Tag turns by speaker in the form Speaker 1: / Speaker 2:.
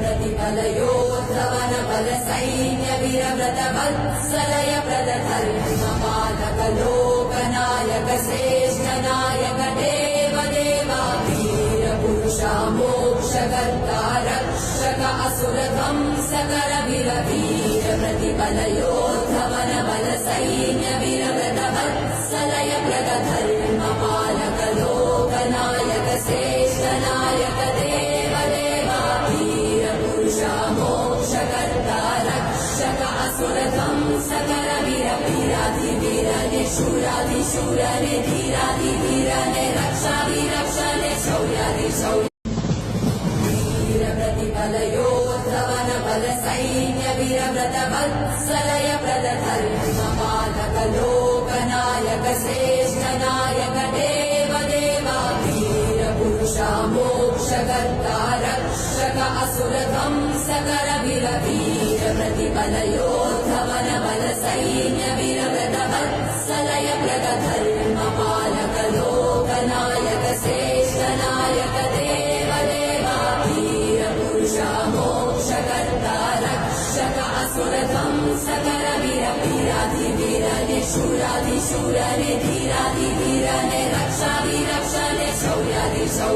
Speaker 1: प्रतिफलयोद्धवन बल सैन्य वीरव्रत वत्सलय प्रदधर्म पालक लोकनायक श्रेष्ठ नायक देव देवा वीर पुरुषा मोक्षकर्ता रक्षक असुर ध्वंसकर वीर प्रतिफलयोद्धवन बल सैन्य वीरव्रत वत्सलय प्रदधर्म पालक लोकनायक श्रेष्ठ नायक देव देवा वीर पुरुषा मोक्षकर्ता रक्षक असुर ध्वंसकर वीर वीराधिवीर निशूराधिशूर निधीराधिवीर रक्षा विरक्षण शौर्याधिशौर्य प्रतिफलयोद्धवन बल सैन्य वीरव्रत वत्सलय प्रदधर्म पालक लोकनायक श्रेष्ठ नायक देव देवा वीर पुरुषा मोक्षकर्ता रक्षक असुर ध्वंसकर वीर प्रतिफलयोद्धवन बल सैन्य वीरव्रत वत्सलय प्रदधर्म पालक लोकनायक श्रेष्ठ नायक देव देवा वीर पुरुषा मोक्षकर्ता रक्षक असुर ध्वंसकर वीर वीराधिवीर निशूराधिशूर निधीराधिवीर रक्षा विरक्षण शौर्याधिशौर्य